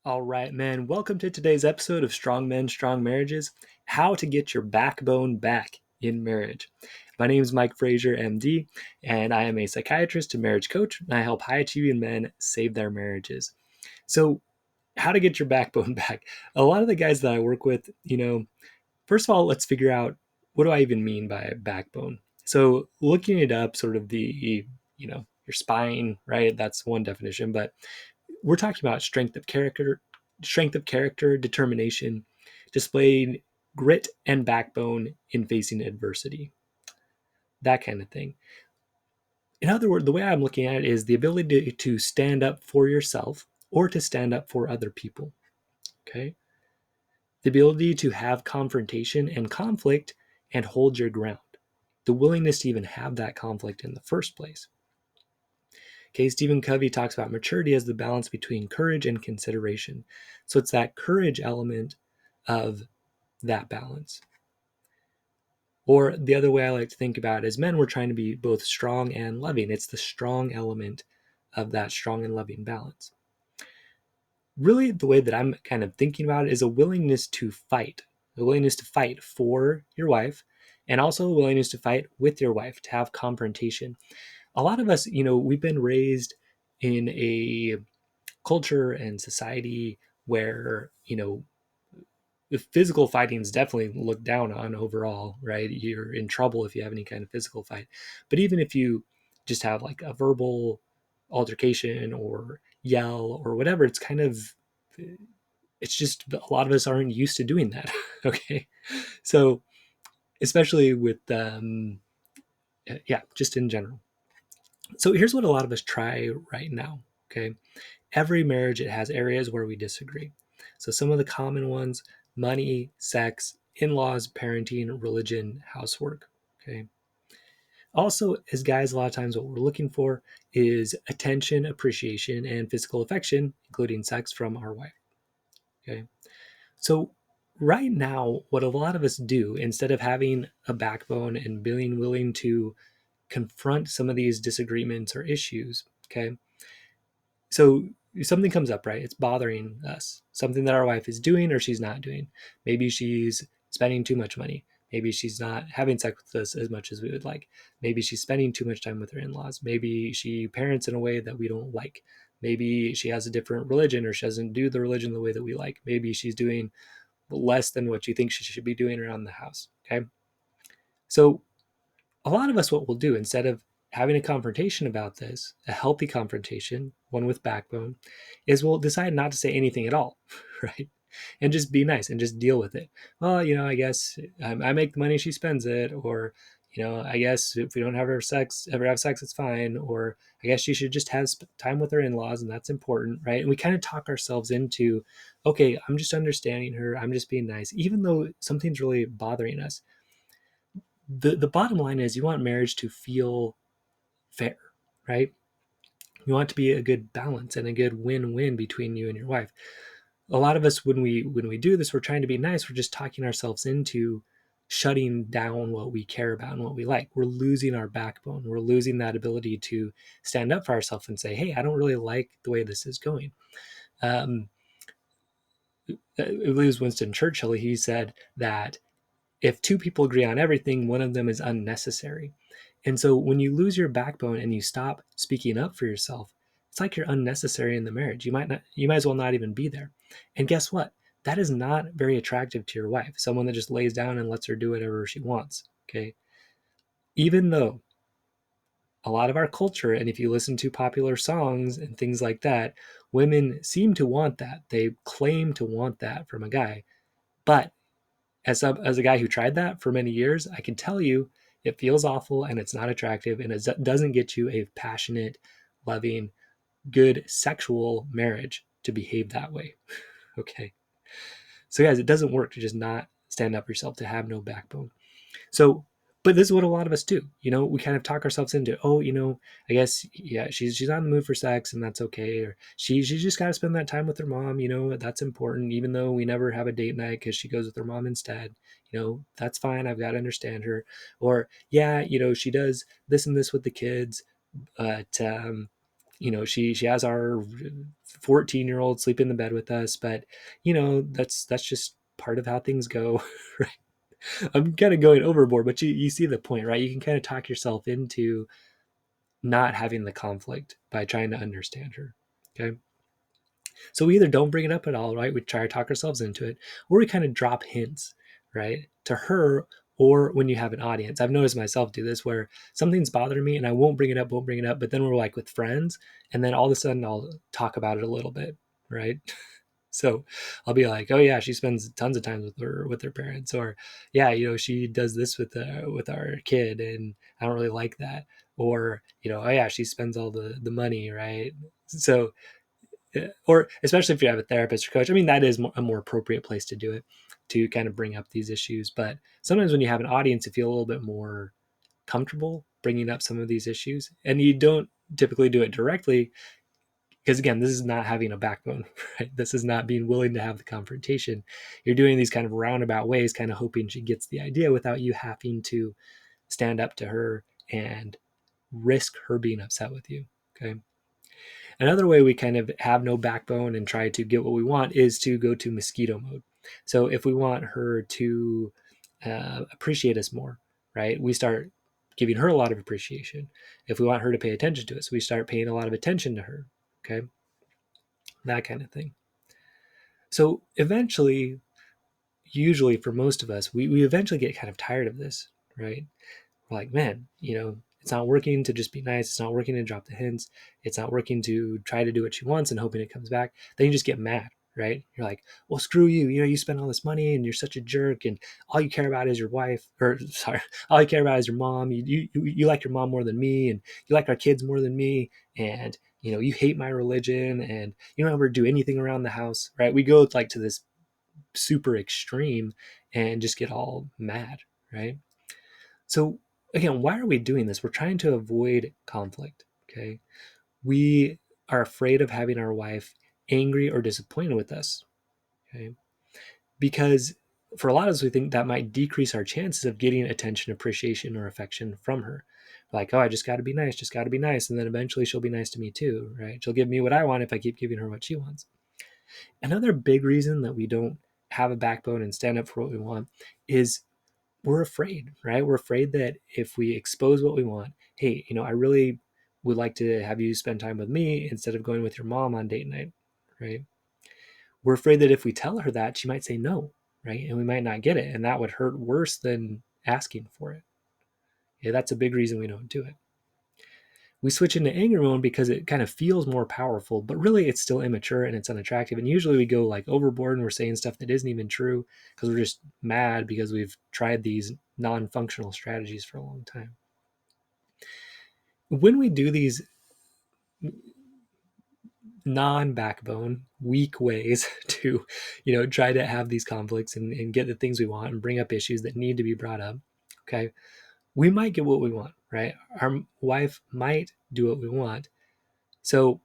All right, man. Welcome to today's episode of Strong Men, Strong Marriages: How to Get Your Backbone Back in Marriage. My name is Mike Frazier, MD, and I am a psychiatrist and marriage coach, and I help high achieving men save their marriages. So, how to get your backbone back? A lot of the guys that I work with, first of all, let's figure out what do I even mean by backbone. So, looking it up, sort of your spine, right? That's one definition, but we're talking about strength of character, determination, displaying grit and backbone in facing adversity, that kind of thing. In other words, the way I'm looking at it is the ability to stand up for yourself or to stand up for other people. Okay. The ability to have confrontation and conflict and hold your ground. The willingness to even have that conflict in the first place. Okay, Stephen Covey talks about maturity as the balance between courage and consideration. So it's that courage element of that balance. Or the other way I like to think about it is men, we're trying to be both strong and loving. It's the strong element of that strong and loving balance. Really, the way that I'm kind of thinking about it is a willingness to fight, for your wife, and also a willingness to fight with your wife, to have confrontation. A lot of us, we've been raised in a culture and society where the physical fighting is definitely looked down on overall, right? You're in trouble if you have any kind of physical fight. But even if you just have like a verbal altercation or yell or whatever, it's just a lot of us aren't used to doing that. Okay. So especially with yeah, just in general. So here's what a lot of us try right now. Okay. Every marriage, it has areas where we disagree. So some of the common ones: money, sex, in-laws, parenting, religion, housework. Okay. Also, as guys, a lot of times what we're looking for is attention, appreciation, and physical affection, including sex, from our wife. Okay. So right now, what a lot of us do, instead of having a backbone and being willing to confront some of these disagreements or issues, okay, so something comes up, right? It's bothering us. Something that our wife is doing or she's not doing. Maybe she's spending too much money. Maybe she's not having sex with us as much as we would like. Maybe she's spending too much time with her in-laws. Maybe she parents in a way that we don't like. Maybe she has a different religion or she doesn't do the religion the way that we like. Maybe she's doing less than what you think she should be doing around the house. Okay. So a lot of us, what we'll do, instead of having a confrontation about this, a healthy confrontation, one with backbone, is we'll decide not to say anything at all, right? And just be nice and just deal with it. Well, I guess I make the money, she spends it, or I guess if we don't ever have sex, it's fine, or I guess she should just have time with her in-laws, and that's important, right? And we kind of talk ourselves into, okay, I'm just understanding her, I'm just being nice, even though something's really bothering us. The bottom line is you want marriage to feel fair, right? You want it to be a good balance and a good win-win between you and your wife. A lot of us, when we do this, we're trying to be nice. We're just talking ourselves into shutting down what we care about and what we like. We're losing our backbone. We're losing that ability to stand up for ourselves and say, hey, I don't really like the way this is going. It was Winston Churchill. He said that if two people agree on everything, one of them is unnecessary. And so when you lose your backbone and you stop speaking up for yourself, it's like you're unnecessary in the marriage. You might as well not even be there. And guess what? That is not very attractive to your wife, someone that just lays down and lets her do whatever she wants. Okay. Even though a lot of our culture, and if you listen to popular songs and things like that, women seem to want that. They claim to want that from a guy. But as a guy who tried that for many years, I can tell you it feels awful and it's not attractive and it doesn't get you a passionate, loving, good sexual marriage to behave that way. Okay. So, guys, it doesn't work to just not stand up for yourself, to have no backbone. So, but this is what a lot of us do. We kind of talk ourselves into, oh, I guess, yeah, she's not in the mood for sex and that's okay. Or she's just got to spend that time with her mom. That's important, even though we never have a date night because she goes with her mom instead. That's fine. I've got to understand her. Or, yeah, she does this and this with the kids, but she has our 14-year-old sleep in the bed with us, but that's just part of how things go. Right? I'm kind of going overboard, but you see the point, right? You can kind of talk yourself into not having the conflict by trying to understand her. Okay. So we either don't bring it up at all, right? We try to talk ourselves into it, or we kind of drop hints, right, to her. Or when you have an audience, I've noticed myself do this where something's bothering me and I won't bring it up. But then we're like with friends, and then all of a sudden I'll talk about it a little bit, right? So I'll be like, oh yeah, she spends tons of time with her parents, or yeah, she does this with our kid, and I don't really like that. Or oh yeah, she spends all the money, right? So or especially if you have a therapist or coach, I mean, that is a more appropriate place to do it, to kind of bring up these issues. But sometimes when you have an audience, you feel a little bit more comfortable bringing up some of these issues, and you don't typically do it directly, because again, this is not having a backbone, right? This is not being willing to have the confrontation. You're doing these kind of roundabout ways, kind of hoping she gets the idea without you having to stand up to her and risk her being upset with you. Okay. Another way we kind of have no backbone and try to get what we want is to go to mosquito mode. So if we want her to appreciate us more, right, we start giving her a lot of appreciation. If we want her to pay attention to us, we start paying a lot of attention to her. Okay, that kind of thing. So eventually, usually for most of us, we eventually get kind of tired of this, right? We're like, man, it's not working to just be nice. It's not working to drop the hints. It's not working to try to do what she wants and hoping it comes back. Then you just get mad, right? You're like, well, screw you. You spend all this money and you're such a jerk, and all you care about is your wife, or sorry, all you care about is your mom. You like your mom more than me, and you like our kids more than me, and you hate my religion, and you don't ever do anything around the house, right? We go like to this super extreme and just get all mad, right? So again, why are we doing this? We're trying to avoid conflict. Okay. We are afraid of having our wife angry or disappointed with us. Okay. Because for a lot of us, we think that might decrease our chances of getting attention, appreciation, or affection from her. Like, oh, I just got to be nice, just got to be nice. And then eventually she'll be nice to me too, right? She'll give me what I want if I keep giving her what she wants. Another big reason that we don't have a backbone and stand up for what we want is we're afraid, right? We're afraid that if we expose what we want, hey, I really would like to have you spend time with me instead of going with your mom on date night, right? We're afraid that if we tell her that, she might say no, right? And we might not get it. And that would hurt worse than asking for it. Yeah, that's a big reason we don't do it. We switch into anger mode because it kind of feels more powerful, but really it's still immature and it's unattractive. And usually we go like overboard and we're saying stuff that isn't even true because we're just mad because we've tried these non-functional strategies for a long time. When we do these non-backbone, weak ways to, try to have these conflicts and get the things we want and bring up issues that need to be brought up, okay, we might get what we want, right? Our wife might do what we want. So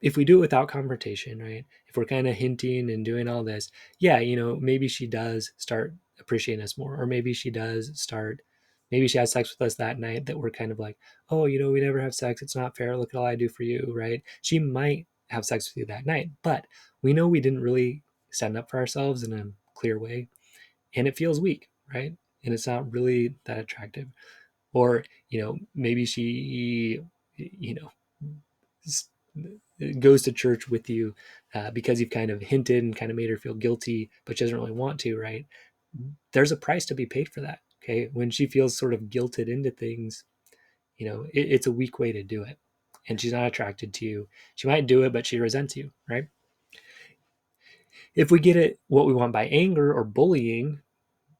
if we do it without confrontation, right? If we're kind of hinting and doing all this, yeah, maybe she does start appreciating us more, or maybe she does start, maybe she has sex with us that night that we're kind of like, oh, we never have sex. It's not fair. Look at all I do for you, right? She might have sex with you that night, but we know we didn't really stand up for ourselves in a clear way, and it feels weak, right? And it's not really that attractive. Or, maybe she, you know, goes to church with you because you've kind of hinted and kind of made her feel guilty, but she doesn't really want to, right? There's a price to be paid for that. Okay. When she feels sort of guilted into things, it's a weak way to do it. And she's not attracted to you. She might do it, but she resents you, right? If we get it what we want by anger or bullying,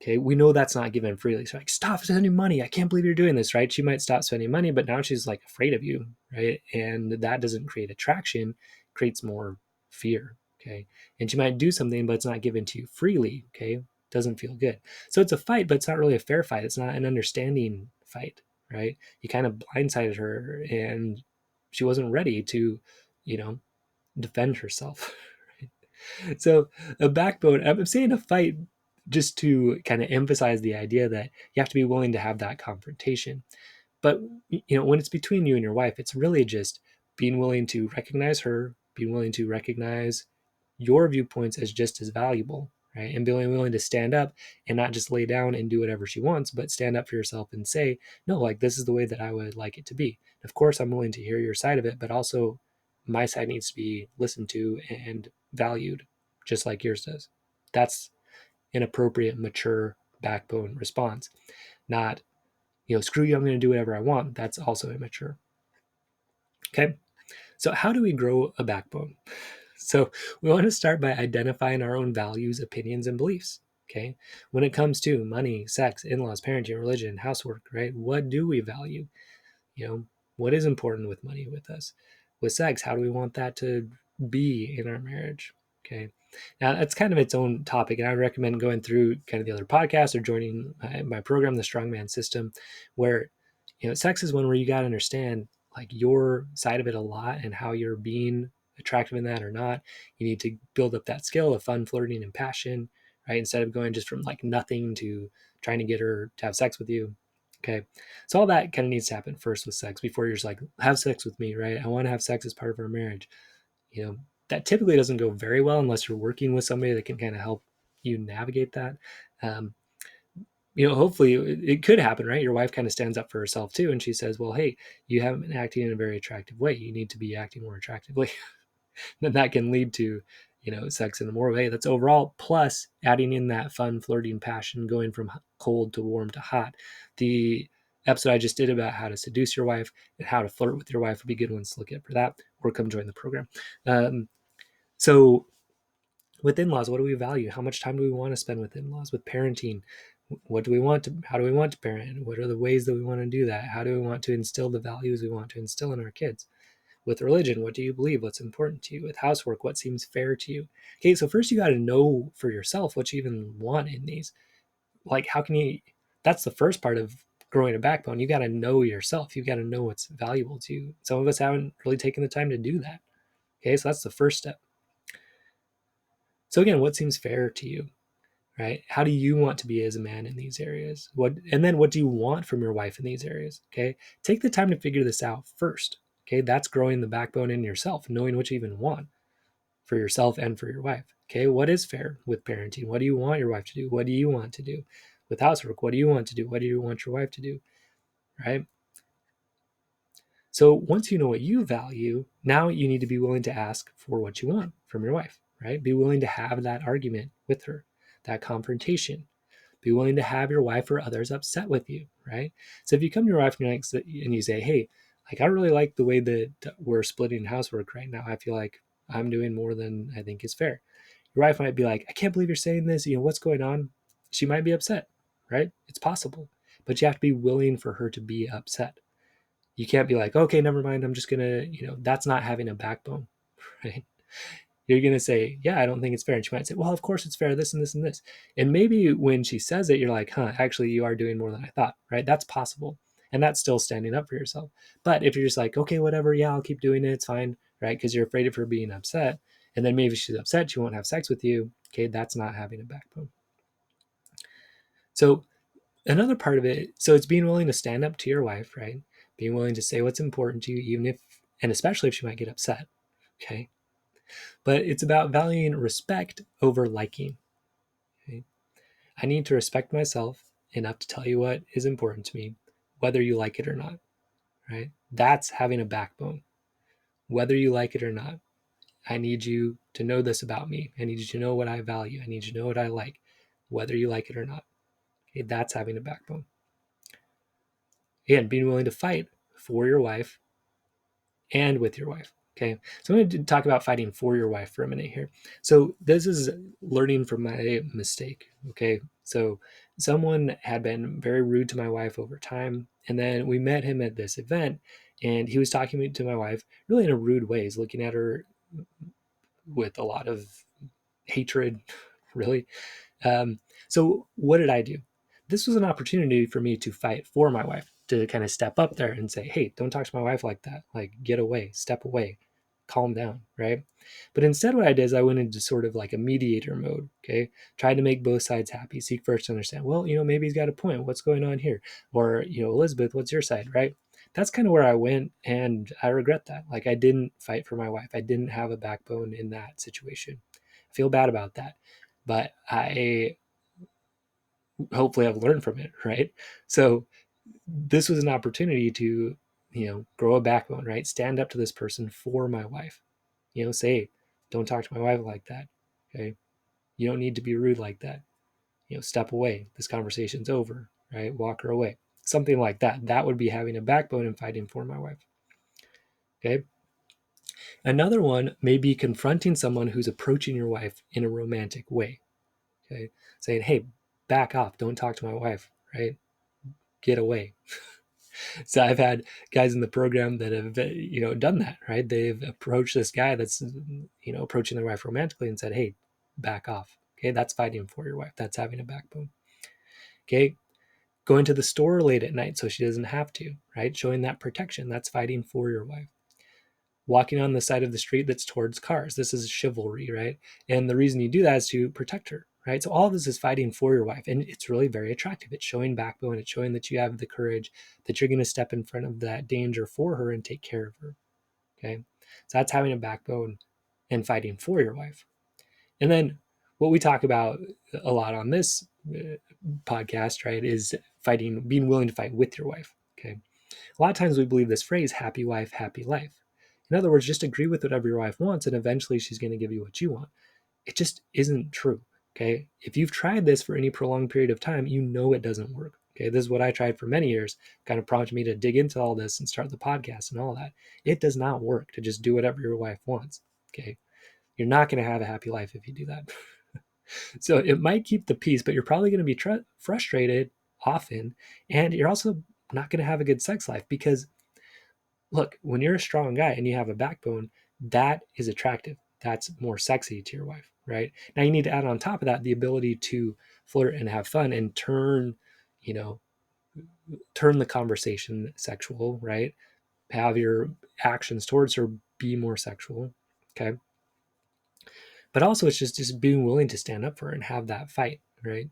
okay, we know that's not given freely. So like, stop spending money. I can't believe you're doing this, right? She might stop spending money, but now she's like afraid of you, right? And that doesn't create attraction, creates more fear, okay? And she might do something, but it's not given to you freely, okay? Doesn't feel good. So it's a fight, but it's not really a fair fight. It's not an understanding fight, right? You kind of blindsided her and she wasn't ready to, you know, defend herself. So a backbone, I'm saying a fight just to kind of emphasize the idea that you have to be willing to have that confrontation. But when it's between you and your wife, it's really just being willing to recognize her, being willing to recognize your viewpoints as just as valuable, right? And being willing to stand up and not just lay down and do whatever she wants, but stand up for yourself and say, no, like this is the way that I would like it to be. Of course, I'm willing to hear your side of it, but also my side needs to be listened to and valued, just like yours does. That's an appropriate, mature backbone response. Not, screw you, I'm going to do whatever I want. That's also immature. Okay. So, how do we grow a backbone? So, we want to start by identifying our own values, opinions, and beliefs. Okay. When it comes to money, sex, in laws, parenting, religion, housework, right? What do we value? What is important with money with us? With sex, how do we want that to be in our marriage? Okay. Now, that's kind of its own topic, and I would recommend going through kind of the other podcasts or joining my program, the Strongman System, where, sex is one where you got to understand like your side of it a lot and how you're being attractive in that or not. You need to build up that skill of fun, flirting, and passion, right? Instead of going just from like nothing to trying to get her to have sex with you. Okay. So all that kind of needs to happen first with sex before you're just like, have sex with me, right? I want to have sex as part of our marriage. That typically doesn't go very well unless you're working with somebody that can kind of help you navigate that. Um, hopefully it could happen, right? Your wife kind of stands up for herself too. And she says, well, hey, you haven't been acting in a very attractive way. You need to be acting more attractively. Then that can lead to, sex in a more way that's overall, plus adding in that fun, flirting passion, going from cold to warm to hot. The episode I just did about how to seduce your wife and how to flirt with your wife would be good ones to look at for that, or come join the program. So with in-laws, what do we value? How much time do we want to spend with in-laws? With parenting, how do we want to parent? What are the ways that we want to do that? How do we want to instill the values we want to instill in our kids? With religion, what do you believe? What's important to you? With housework, what seems fair to you? Okay, so first you got to know for yourself what you even want in these. Like, how can you? That's the first part of growing a backbone. You got to know yourself. You got to know what's valuable to you. Some of us haven't really taken the time to do that. Okay, so that's the first step. So again, what seems fair to you, right? How do you want to be as a man in these areas? And then what do you want from your wife in these areas? Okay, take the time to figure this out first. Okay, that's growing the backbone in yourself, knowing what you even want for yourself and for your wife. Okay, what is fair with parenting? What do you want your wife to do? What do you want to do? With housework, what do you want to do? What do you want your wife to do? Right? So once you know what you value, now you need to be willing to ask for what you want from your wife, right? Be willing to have that argument with her, that confrontation. Be willing to have your wife or others upset with you, right? So if you come to your wife and you say, hey, like I really like the way that we're splitting housework right now. I feel like I'm doing more than I think is fair. Your wife might be like, I can't believe you're saying this. What's going on? She might be upset, right? It's possible. But you have to be willing for her to be upset. You can't be like, okay, never mind. I'm just going to, that's not having a backbone, right? You're going to say, yeah, I don't think it's fair. And she might say, well, of course it's fair, this and this and this. And maybe when she says it, you're like, actually, you are doing more than I thought, right? That's possible. And that's still standing up for yourself. But if you're just like, okay, whatever, yeah, I'll keep doing it, it's fine, right? Because you're afraid of her being upset. And then maybe she's upset, she won't have sex with you. Okay, that's not having a backbone. So another part of it, so it's being willing to stand up to your wife, right? Being willing to say what's important to you, even if, and especially if she might get upset, okay? But it's about valuing respect over liking. Okay? I need to respect myself enough to tell you what is important to me, whether you like it or not, right? That's having a backbone. Whether you like it or not, I need you to know this about me. I need you to know what I value. I need you to know what I like, whether you like it or not. Okay? That's having a backbone. Again, being willing to fight for your wife and with your wife. Okay, so I'm going to talk about fighting for your wife for a minute here. So this is learning from my mistake. Okay, so someone had been very rude to my wife over time, and then we met him at this event, and he was talking to my wife really in a rude way. He's looking at her with a lot of hatred, really. So what did I do? This was an opportunity for me to fight for my wife, to kind of step up there and say, hey, don't talk to my wife like that. Like, get away, step away, calm down, right? But instead, what I did is I went into sort of like a mediator mode, okay? Tried to make both sides happy, seek first to understand, well, maybe he's got a point. What's going on here? Or, Elizabeth, what's your side, right? that's kind of where I went, and I regret that. Like, I didn't fight for my wife. I didn't have a backbone in that situation. I feel bad about that, but I hopefully I've learned from it, right? So this was an opportunity to, grow a backbone, right? Stand up to this person for my wife. Say, don't talk to my wife like that. Okay. You don't need to be rude like that. Step away. This conversation's over, right? Walk her away. Something like that. That would be having a backbone and fighting for my wife. Okay. Another one may be confronting someone who's approaching your wife in a romantic way. Okay. Saying, hey, back off. Don't talk to my wife, right? Get away. So I've had guys in the program that have, done that, right? They've approached this guy that's, approaching their wife romantically and said, hey, back off. Okay. That's fighting for your wife. That's having a backbone. Okay. Going to the store late at night so she doesn't have to, right? Showing that protection. That's fighting for your wife. Walking on the side of the street that's towards cars. This is chivalry, right? And the reason you do that is to protect her, right? So all of this is fighting for your wife. And it's really very attractive. It's showing backbone. It's showing that you have the courage, that you're going to step in front of that danger for her and take care of her. Okay. So that's having a backbone and fighting for your wife. And then what we talk about a lot on this podcast, right, is fighting, being willing to fight with your wife. Okay. A lot of times we believe this phrase, happy wife, happy life. In other words, just agree with whatever your wife wants and eventually she's going to give you what you want. It just isn't true. Okay. If you've tried this for any prolonged period of time, you know it doesn't work. Okay. This is what I tried for many years, kind of prompted me to dig into all this and start the podcast and all that. It does not work to just do whatever your wife wants. Okay. You're not going to have a happy life if you do that. So it might keep the peace, but you're probably going to be frustrated often. And you're also not going to have a good sex life because, look, when you're a strong guy and you have a backbone, that is attractive. That's more sexy to your wife, right? Now you need to add on top of that the ability to flirt and have fun and you know, turn the conversation sexual, right? Have your actions towards her be more sexual. Okay. But also it's just being willing to stand up for her and have that fight, right?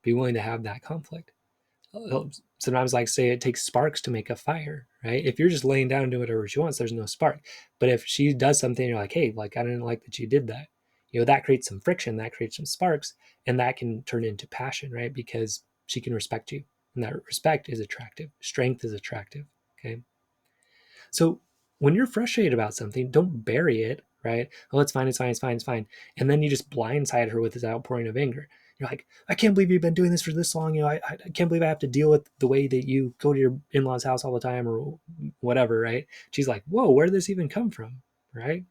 Be willing to have that conflict. Sometimes, like, say, it takes sparks to make a fire, right? If you're just laying down and doing whatever she wants, there's no spark. But if she does something, you're like, hey, like, I didn't like that you did that. That creates some friction, that creates some sparks, and that can turn into passion, right? Because she can respect you, and that respect is attractive. Strength is attractive. Okay. So when you're frustrated about something, don't bury it, right? Oh, it's fine, it's fine, it's fine, it's fine. And then you just blindside her with this outpouring of anger. You're like, I can't believe you've been doing this for this long. I can't believe I have to deal with the way that you go to your in-laws' house all the time or whatever, right? She's like, whoa, where did this even come from, right?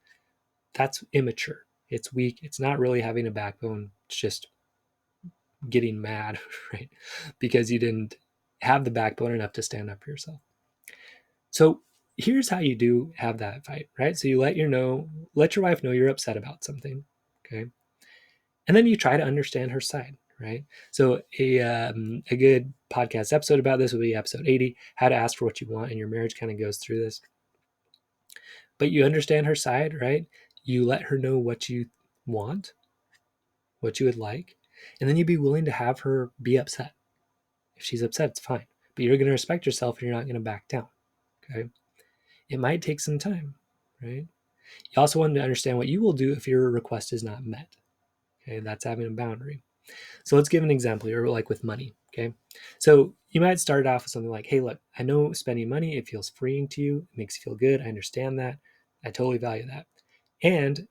That's immature. It's weak. It's not really having a backbone. It's just getting mad, right? Because you didn't have the backbone enough to stand up for yourself. So here's how you do have that fight, right? So you let your wife know you're upset about something, okay? And then you try to understand her side, right? So a good podcast episode about this would be episode 80, how to ask for what you want in your marriage, kind of goes through this. But you understand her side, right? You let her know what you want, what you would like, and then you'd be willing to have her be upset. If she's upset, it's fine. But you're going to respect yourself and you're not going to back down, okay? It might take some time, right? You also want to understand what you will do if your request is not met. Okay, that's having a boundary. So let's give an example here, like with money. Okay, so you might start off with something like, hey, look, I know spending money, it feels freeing to you, it makes you feel good. I understand that. I totally value that. And,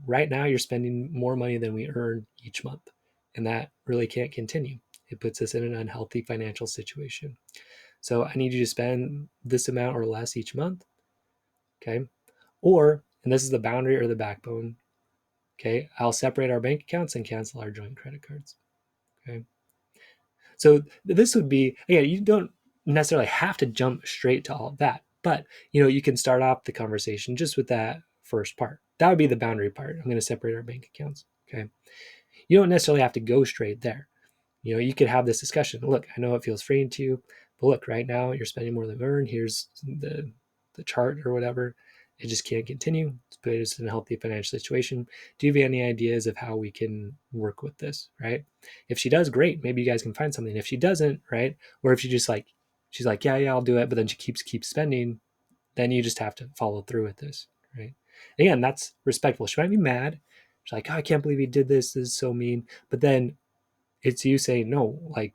right now you're spending more money than we earn each month. And that really can't continue. It puts us in an unhealthy financial situation. So I need you to spend this amount or less each month. Okay. Or, and this is the boundary or the backbone, okay, I'll separate our bank accounts and cancel our joint credit cards. Okay. So this would be, again, you don't necessarily have to jump straight to all of that, but you can start off the conversation just with that first part. That would be the boundary part. I'm going to separate our bank accounts. Okay. You don't necessarily have to go straight there. You could have this discussion. Look, I know it feels freeing to you, but look, right now you're spending more than you earn. Here's the chart or whatever. It just can't continue. It's put us in a healthy financial situation. Do you have any ideas of how we can work with this, right? If she does, great. Maybe you guys can find something. If she doesn't, right? Or if she just like she's like, yeah, I'll do it, but then she keeps spending, then you just have to follow through with this, right? Again, that's respectful. She might be mad. She's like, oh, I can't believe he did this. This is so mean. But then it's you saying, no, like,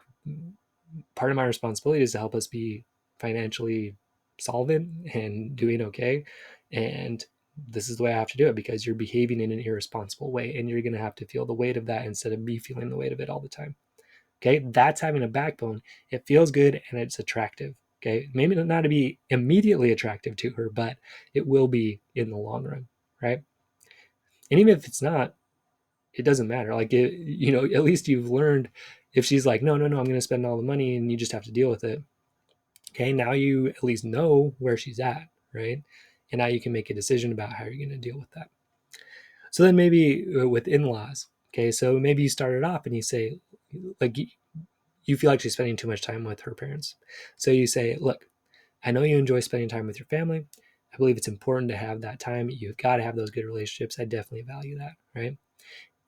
part of my responsibility is to help us be financially solvent and doing okay. And this is the way I have to do it because you're behaving in an irresponsible way and you're going to have to feel the weight of that instead of me feeling the weight of it all the time. Okay. That's having a backbone. It feels good and it's attractive. Okay. Maybe not to be immediately attractive to her, but it will be in the long run. Right. And even if it's not, it doesn't matter. Like, at least you've learned if she's like, no, I'm going to spend all the money and you just have to deal with it. Okay. Now you at least know where she's at. Right. And now you can make a decision about how you're going to deal with that. So then maybe with in-laws, okay, so maybe you start it off and you say, like, you feel like she's spending too much time with her parents. So you say, look, I know you enjoy spending time with your family. I believe it's important to have that time. You've got to have those good relationships. I definitely value that, right?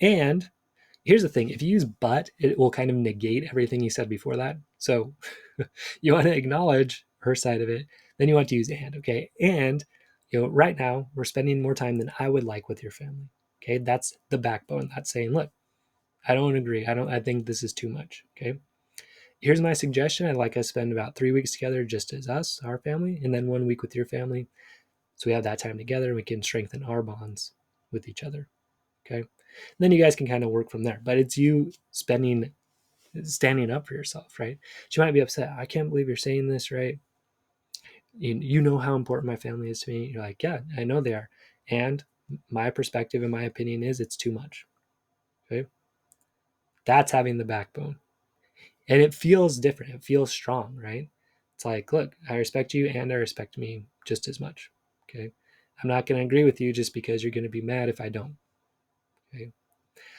And here's the thing, if you use but, it will kind of negate everything you said before that. So you want to acknowledge her side of it, then you want to use and, okay? And right now we're spending more time than I would like with your family. Okay, that's the backbone. That's saying, look, I don't agree. I think this is too much. Okay. Here's my suggestion. I'd like us to spend about 3 weeks together just as us, our family, and then 1 week with your family. So we have that time together and we can strengthen our bonds with each other. Okay. And then you guys can kind of work from there. But it's you standing up for yourself, right? She might be upset. I can't believe you're saying this, right? You know how important my family is to me. You're like, yeah, I know they are. And my perspective and my opinion is it's too much. Okay. That's having the backbone. And it feels different. It feels strong, right? It's like, look, I respect you and I respect me just as much. Okay. I'm not going to agree with you just because you're going to be mad if I don't. Okay.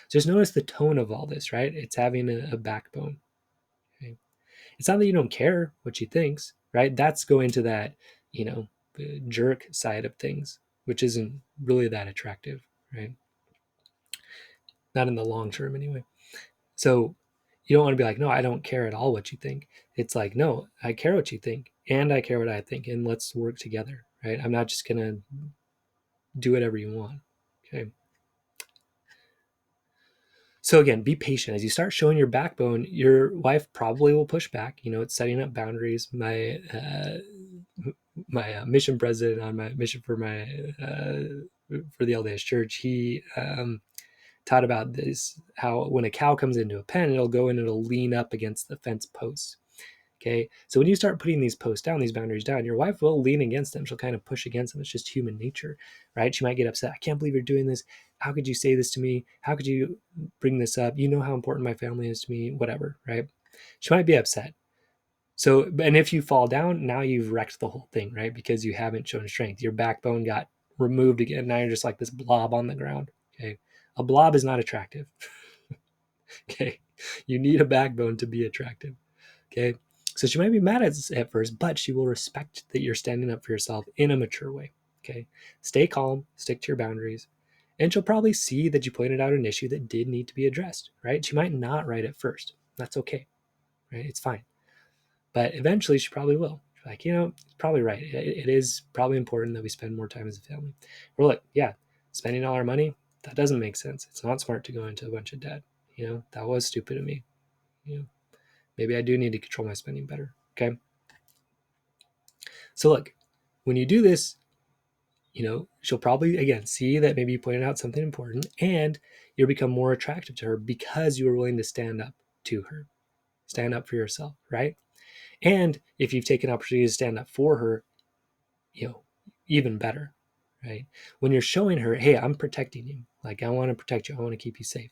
Just notice the tone of all this, right? It's having a backbone. Okay. It's not that you don't care what she thinks, right? That's going to that, you know, jerk side of things, which isn't really that attractive, right? Not in the long term, anyway. So you don't want to be like, no, I don't care at all what you think. It's like, no, I care what you think and I care what I think, and let's work together, right? I'm not just going to do whatever you want. Okay. So again, be patient. As you start showing your backbone, your wife probably will push back. It's setting up boundaries. My mission president on my mission for the LDS Church, he taught about this, how when a cow comes into a pen, it'll go and it'll lean up against the fence posts. Okay. So when you start putting these posts down, these boundaries down, your wife will lean against them. She'll kind of push against them. It's just human nature, right? She might get upset. I can't believe you're doing this. How could you say this to me? How could you bring this up? You know how important my family is to me, whatever, right? She might be upset. So, and if you fall down, now you've wrecked the whole thing, right? Because you haven't shown strength. Your backbone got removed again. Now you're just like this blob on the ground. Okay. A blob is not attractive. Okay. You need a backbone to be attractive. Okay. So she might be mad at first, but she will respect that you're standing up for yourself in a mature way. Okay. Stay calm, stick to your boundaries, and she'll probably see that you pointed out an issue that did need to be addressed, right? She might not right at first. That's okay, right? It's fine. But eventually she probably will. She's like, it's probably right. It is probably important that we spend more time as a family. Or look, yeah, spending all our money, that doesn't make sense. It's not smart to go into a bunch of debt. That was stupid of me. Maybe I do need to control my spending better. Okay. So look, when you do this, she'll probably again see that maybe you pointed out something important and you'll become more attractive to her because you were willing to stand up to her, stand up for yourself, right? And if you've taken opportunity to stand up for her, even better, right? When you're showing her, hey, I'm protecting you. Like, I want to protect you. I want to keep you safe,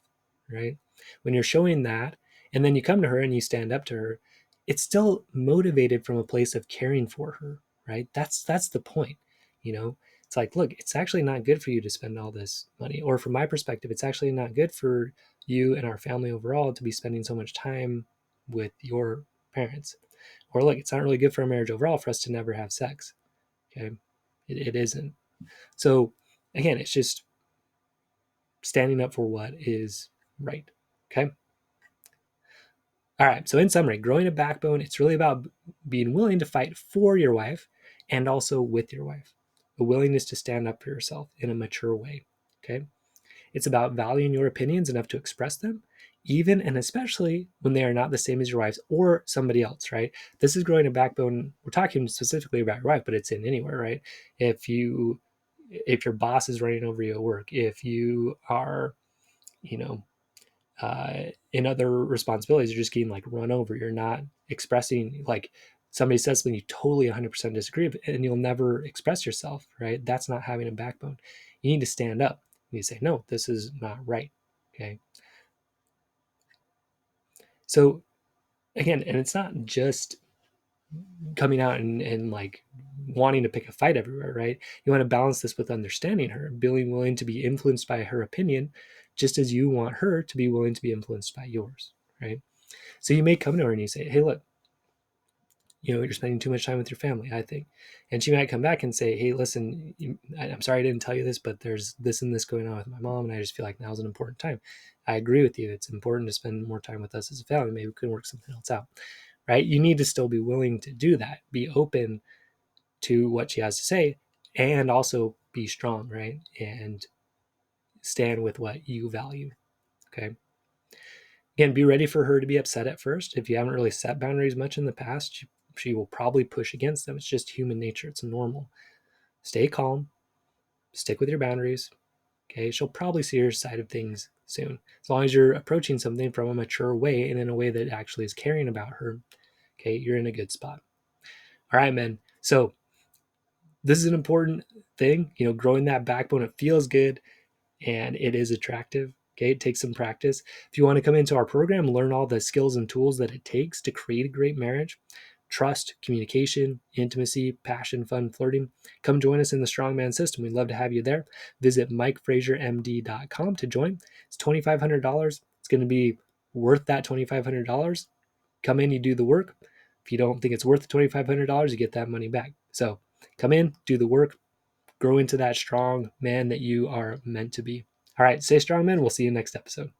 right? When you're showing that, and then you come to her and you stand up to her, it's still motivated from a place of caring for her, right? That's the point, It's like, look, it's actually not good for you to spend all this money. Or from my perspective, it's actually not good for you and our family overall to be spending so much time with your parents. Or look, it's not really good for our marriage overall for us to never have sex. Okay. It isn't. So again, it's just standing up for what is right. Okay. All right, so in summary, growing a backbone, it's really about being willing to fight for your wife and also with your wife. A willingness to stand up for yourself in a mature way. Okay. It's about valuing your opinions enough to express them, even and especially when they are not the same as your wife's or somebody else, right? This is growing a backbone. We're talking specifically about your wife, but it's in anywhere, right? If your boss is running over you at work, if you are, you know, in other responsibilities, you're just getting like run over. You're not expressing, like, somebody says something you totally 100% disagree with, and you'll never express yourself, right? That's not having a backbone. You need to stand up. You need to say, no, this is not right. Okay. So again, and it's not just coming out and like wanting to pick a fight everywhere, right? You want to balance this with understanding her, being willing to be influenced by her opinion, just as you want her to be willing to be influenced by yours, right? So you may come to her and you say, hey, look, you're spending too much time with your family, I think. And she might come back and say, hey, listen, I'm sorry I didn't tell you this, but there's this and this going on with my mom, and I just feel like now's an important time. I agree with you. It's important to spend more time with us as a family. Maybe we can work something else out, right? You need to still be willing to do that, be open to what she has to say, and also be strong, right? And stand with what you value, okay? Again, be ready for her to be upset at first. If you haven't really set boundaries much in the past, she will probably push against them. It's just human nature. It's normal. Stay calm. Stick with your boundaries. Okay. She'll probably see your side of things soon. As long as you're approaching something from a mature way and in a way that actually is caring about her, okay, you're in a good spot. All right, man. So this is an important thing. Growing that backbone, it feels good and it is attractive. Okay, it takes some practice. If you want to come into our program, learn all the skills and tools that it takes to create a great marriage: trust, communication, intimacy, passion, fun, flirting. Come join us in the Strongman System. We'd love to have you there. Visit MikeFrazierMD.com to join. It's $2,500. It's going to be worth that $2,500. Come in, you do the work. If you don't think it's worth the $2,500, you get that money back. So come in, do the work, grow into that strong man that you are meant to be. All right, stay strong, man. We'll see you next episode.